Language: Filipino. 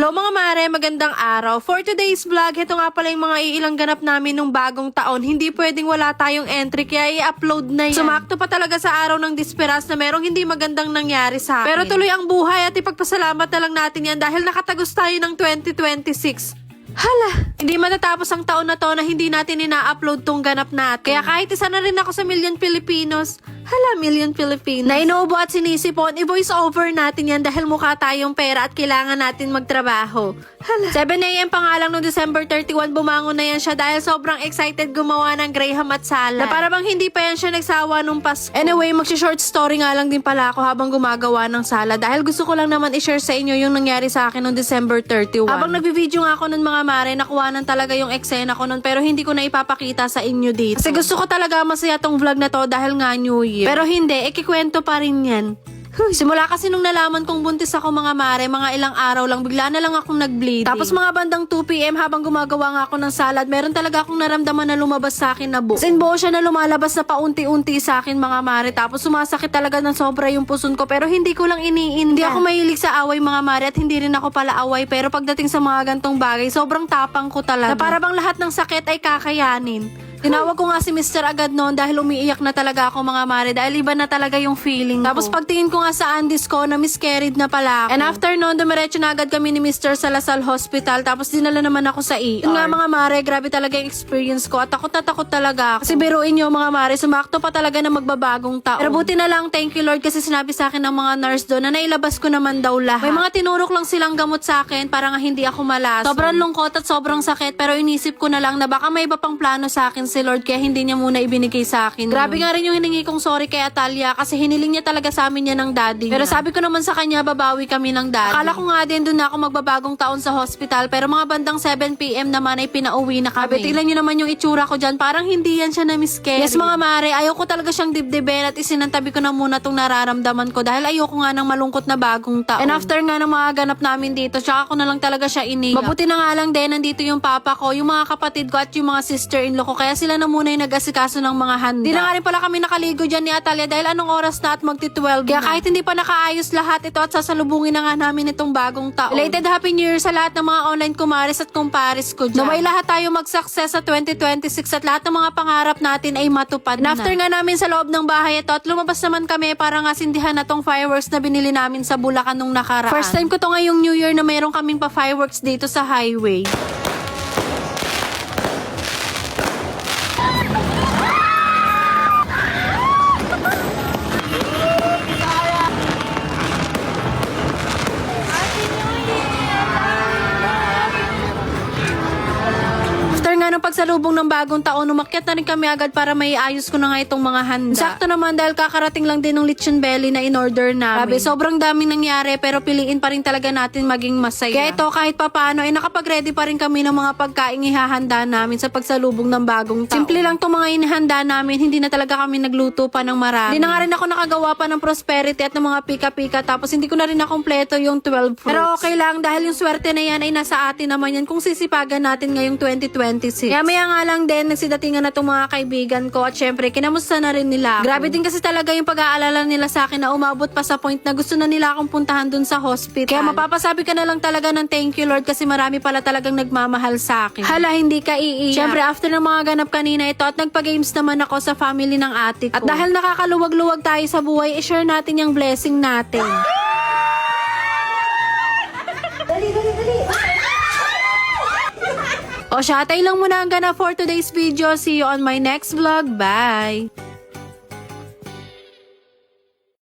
Hello mga mare, magandang araw. For today's vlog, ito nga pala yung mga iilang ganap namin nung bagong taon. Hindi pwedeng wala tayong entry, kaya i-upload na yan. Sumakto pa talaga sa araw ng disperas na merong hindi magandang nangyari sa akin. Pero tuloy ang buhay at ipagpasalamat na lang natin yan dahil nakatagos tayo ng 2026. Hala, hindi matatapos ang taon na to na hindi natin ina-upload tong ganap natin. Kaya kahit isa na rin ako sa Million Filipinos, Million Filipinos, na inuubo at sinisipon, i-voice over natin yan dahil mukha tayong pera at kailangan natin magtrabaho. 7 AM pa nga lang noong December 31, bumangon na yan siya dahil sobrang excited gumawa ng Graham at salad. Na para bang hindi pa yan siya nagsawa nung Pasko. Anyway, magsi-short story nga lang din pala ako habang gumagawa ng salad dahil gusto ko lang naman i-share sa inyo yung nangyari sa akin noong December 31. Habang nagbi-video nga ako nun mga mare, nakuhanan talaga yung eksena ko nun pero hindi ko na ipapakita sa inyo dito. Kasi gusto ko talaga masaya tong vlog na to dahil nga New Year. Pero hindi, ikikwento pa rin yan. Simula kasi nung nalaman kong buntis ako mga mare, mga ilang araw lang, bigla na lang akong nag-bleeding. Tapos mga bandang 2 PM habang gumagawa nga ako ng salad, meron talaga akong naramdaman na lumabas sa akin na buo. Buo siya na lumalabas na paunti-unti sa akin mga mare. Tapos sumasakit talaga ng sobra yung puson ko pero hindi ko lang iniinda. Hindi ako mahilig sa away mga mare at hindi rin ako pala away. Pero pagdating sa mga gantong bagay, sobrang tapang ko talaga. Na para bang lahat ng sakit ay kakayanin. Tinawag ko nga si Mr. agad noon dahil umiiyak na talaga ako mga mare dahil iba na talaga yung feeling ko. Tapos pagtingin ko nga sa Andes ko na miscarried na pala ako. And after noon, dumiretso na agad kami ni Mr. sa Lasal Hospital tapos dinala naman ako sa ER. Yun nga mga mare, grabe talaga yung experience ko at takot na takot talaga ako. Kasi biruin nyo mga mare, sumakto pa talaga na magbabagong taon. Pero buti na lang, thank you Lord kasi sinabi sa akin ng mga nurse doon na nailabas ko naman daw lahat. May mga tinurok lang silang gamot sa akin para nga hindi ako malason. Sobrang lungkot at sobrang sakit pero inisip ko na lang na baka may iba pang plano sa akin si Lord kaya hindi niya muna ibinigay sa akin. Grabe nga rin yung hiningi kong sorry kay Atalia kasi hiniling niya talaga sa amin niya ng daddy niya. Pero sabi ko naman sa kanya babawi kami ng daddy. Akala ko nga din doon na ako magbabagong taon sa hospital pero mga bandang 7 PM naman ay pinauwi na kami. Tignan niyo naman yung itsura ko dyan. Parang hindi yan siya na miscarried. Yes mga mare, ayaw ko talaga siyang dibdibin at isinantabi ko na muna tong nararamdaman ko dahil ayoko nga ng malungkot na bagong taon. And after nga ng mga ganap namin dito, tsaka ko na lang talaga siya iniyak. Mabuti na nga lang din nandito yung papa ko, yung mga kapatid ko at yung mga sister-in-law ko kaya sila na muna yung nag-asikaso ng mga handa. Di na nga rin pala kami nakaligo dyan ni Atalia dahil anong oras na at magti-12 kaya kahit hindi pa nakaayos lahat ito at sasalubungin na nga namin itong bagong taon. Belated Happy New Year sa lahat ng mga online kumaris at kumparis ko dyan. Naway lahat tayo mag-success sa 2026 at lahat ng mga pangarap natin ay matupad na. And after nga namin sa loob ng bahay ito at lumabas naman kami para nga sindihan na tong fireworks na binili namin sa Bulacan nung nakaraan. First time ko to ngayong New Year na mayroon kaming pa fireworks dito sa highway. Nung pagsalubong ng bagong taon, umakyat na rin kami agad para may ayos ko na nga itong mga handa. Sakto naman dahil kakarating lang din ng lechon belly na in-order namin. Grabe, sobrang daming nangyari pero piliin pa rin talaga natin maging masaya. Kaya ito kahit papaano ay nakapag-ready pa rin kami ng mga pagkaing ihahanda namin sa pagsalubong ng bagong taon. Simple lang itong mga inihanda namin, hindi na talaga kami nagluto pa ng marami. Hindi na nga rin ako nakagawa pa ng prosperity at ng mga pika-pika tapos hindi ko na rin nakompleto yung 12 fruits. Pero okay lang dahil yung swerte na yan ay nasa atin naman yan kung sisipagan natin ngayong 2026. Kaya maya nga lang din, nagsidatingan na itong mga kaibigan ko at syempre, kinamusta na rin nila ako. Grabe din kasi talaga yung pag-aalala nila sa akin na umabot pa sa point na gusto na nila akong puntahan dun sa hospital. Kaya mapapasabi ka na lang talaga ng thank you Lord kasi marami pala talagang nagmamahal sa akin. Hala, hindi ka iiyak. Syempre, after ng mga ganap kanina ito at nagpa-games naman ako sa family ng ate ko. At dahil nakakaluwag-luwag tayo sa buhay, i-share natin yung blessing natin. Dali, dali, dali. O siya, tayo lang muna ang ganap for today's video. See you on my next vlog. Bye!